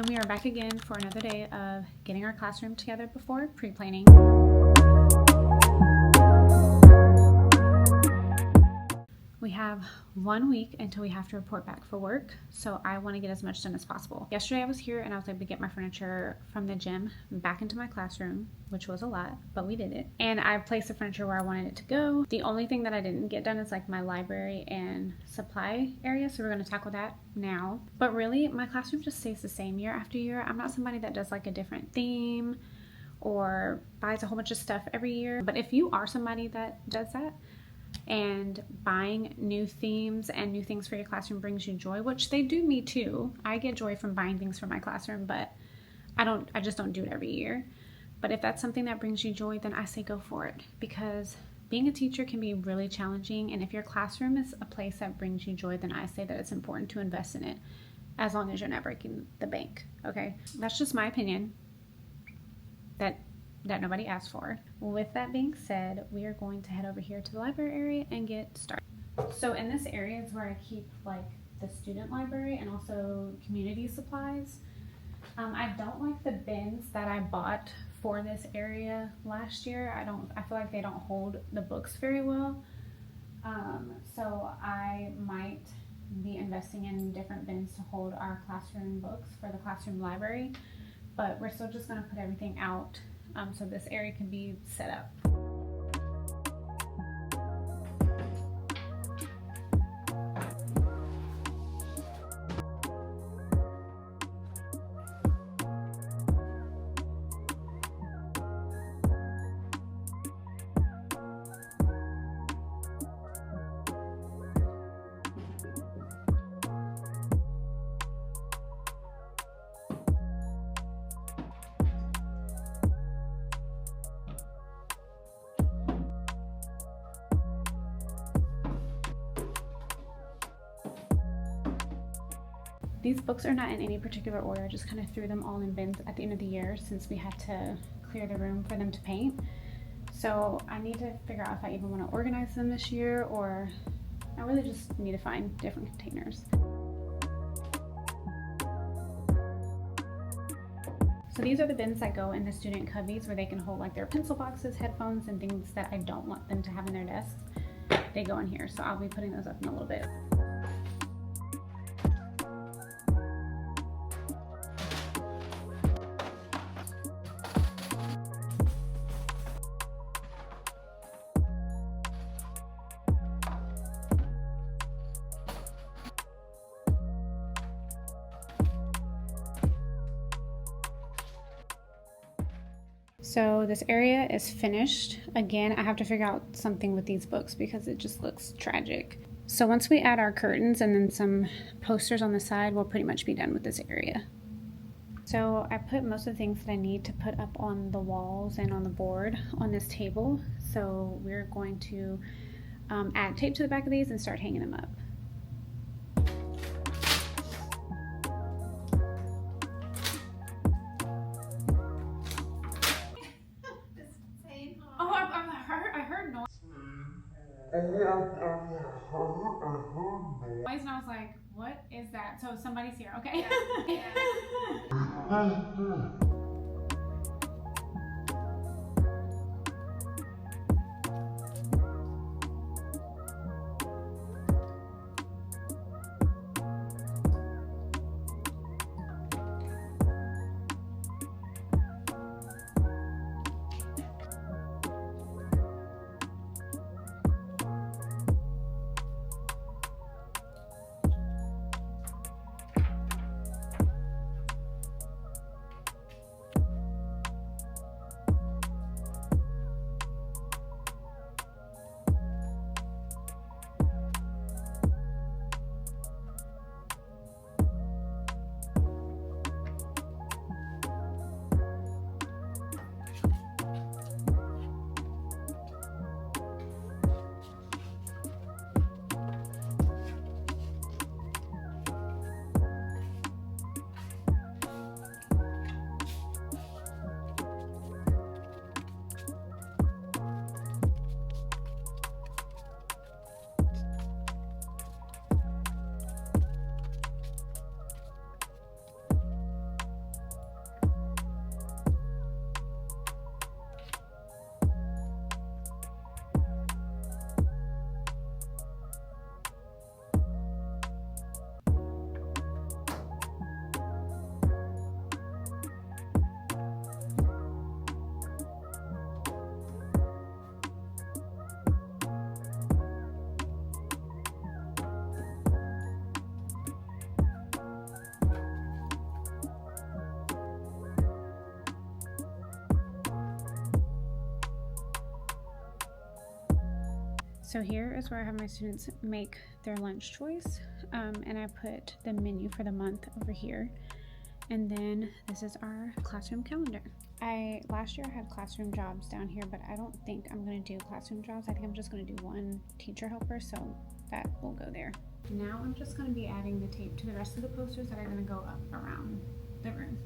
And we are back again for another day of getting our classroom together before pre-planning. We have 1 week until we have to report back for work, so I want to get as much done as possible. Yesterday I was here and I was able to get my furniture from the gym back into my classroom, which was a lot, but we did it. And I placed the furniture where I wanted it to go. The only thing that I didn't get done is like my library and supply area, so we're going to tackle that now. But really, my classroom just stays the same year after year. I'm not somebody that does like a different theme or buys a whole bunch of stuff every year. But if you are somebody that does that, and buying new themes and new things for your classroom brings you joy, which they do me too. I get joy from buying things for my classroom, but I just don't do it every year. But if that's something that brings you joy, then I say go for it, because being a teacher can be really challenging. And if your classroom is a place that brings you joy, then I say that it's important to invest in it, as long as you're not breaking the bank. Okay, that's just my opinion that nobody asked for. With that being said, we are going to head over here to the library area and get started. So in this area is where I keep like the student library and also community supplies. I don't like the bins that I bought for this area last year. I feel like they don't hold the books very well. So I might be investing in different bins to hold our classroom books for the classroom library, but we're still just going to put everything out so this area can be set up. These books are not in any particular order. I just kind of threw them all in bins at the end of the year since we had to clear the room for them to paint. So I need to figure out if I even want to organize them this year, or I really just need to find different containers. So these are the bins that go in the student cubbies, where they can hold like their pencil boxes, headphones, and things that I don't want them to have in their desks. They go in here, so I'll be putting those up in a little bit. So this area is finished. Again, I have to figure out something with these books because it just looks tragic. So once we add our curtains and then some posters on the side, we'll pretty much be done with this area. So I put most of the things that I need to put up on the walls and on the board on this table. So we're going to add tape to the back of these and start hanging them up. And I was like, what is that? So somebody's here, okay? Yeah. So here is where I have my students make their lunch choice, and I put the menu for the month over here. And then this is our classroom calendar. Last year I had classroom jobs down here, but I don't think I'm gonna do classroom jobs. I think I'm just gonna do one teacher helper, so that will go there. Now I'm just gonna be adding the tape to the rest of the posters that are gonna go up around the room.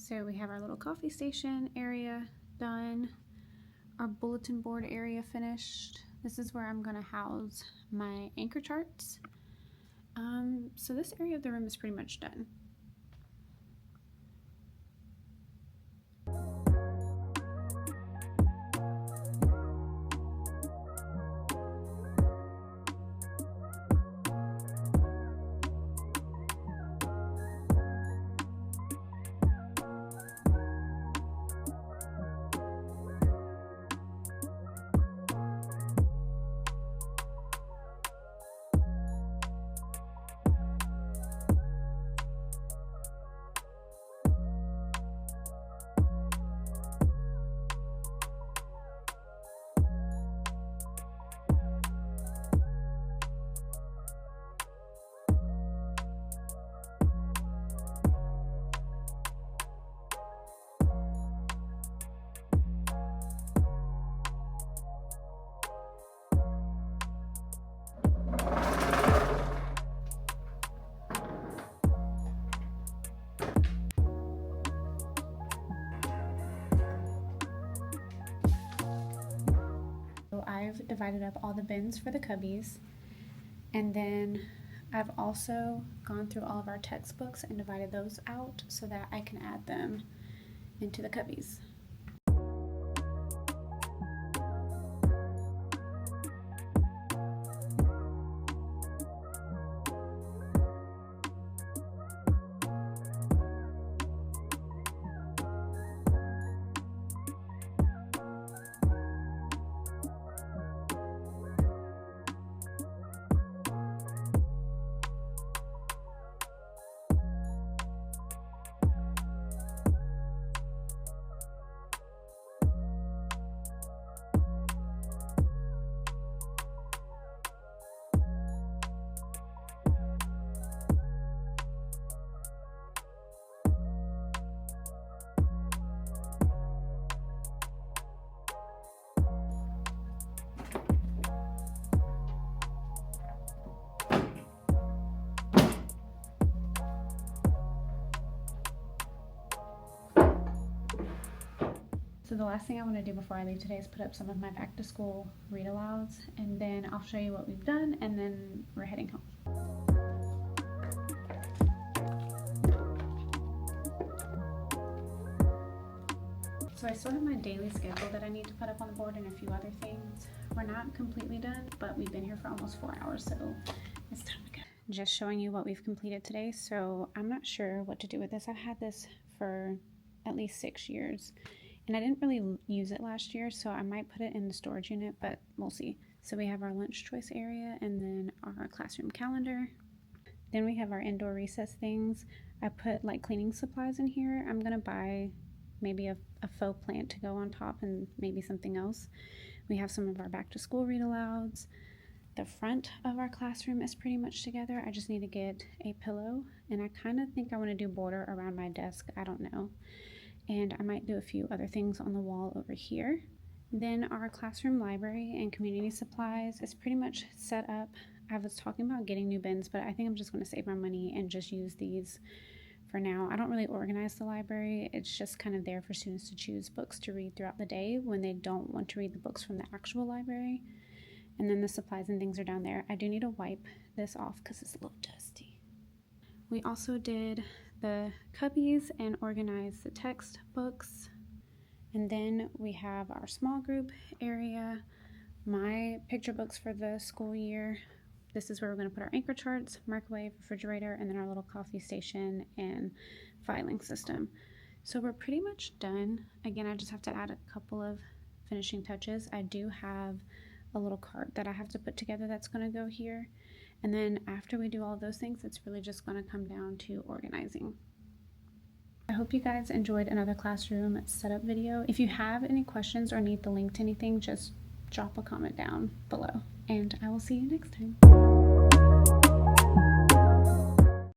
So we have our little coffee station area done, our bulletin board area finished. This is where I'm gonna house my anchor charts. So this area of the room is pretty much done. So I've divided up all the bins for the cubbies, and then I've also gone through all of our textbooks and divided those out so that I can add them into the cubbies. So the last thing I want to do before I leave today is put up some of my back to school read alouds, and then I'll show you what we've done, and then we're heading home. So I still have my daily schedule that I need to put up on the board and a few other things. We're not completely done, but we've been here for almost 4 hours, so it's time to go. Just showing you what we've completed today. So I'm not sure what to do with this. I've had this for at least 6 years, and I didn't really use it last year, so I might put it in the storage unit, but we'll see. So we have our lunch choice area, and then our classroom calendar. Then we have our indoor recess things. I put like cleaning supplies in here. I'm gonna buy maybe a faux plant to go on top and maybe something else. We have some of our back to school read alouds. The front of our classroom is pretty much together. I just need to get a pillow, and I kind of think I want to do border around my desk. I don't know. And I might do a few other things on the wall over here. Then our classroom library and community supplies is pretty much set up. I was talking about getting new bins, but I think I'm just going to save my money and just use these for now. I don't really organize the library. It's just kind of there for students to choose books to read throughout the day when they don't want to read the books from the actual library. And then the supplies and things are down there. I do need to wipe this off because it's a little dusty. We also did the cubbies and organized the textbooks. And then we have our small group area, my picture books for the school year. This is where we're going to put our anchor charts, microwave, refrigerator, and then our little coffee station and filing system. So we're pretty much done. Again, I just have to add a couple of finishing touches. I do have a little cart that I have to put together that's going to go here. And then after we do all of those things, it's really just going to come down to organizing. I hope you guys enjoyed another classroom setup video. If you have any questions or need the link to anything, just drop a comment down below, and I will see you next time.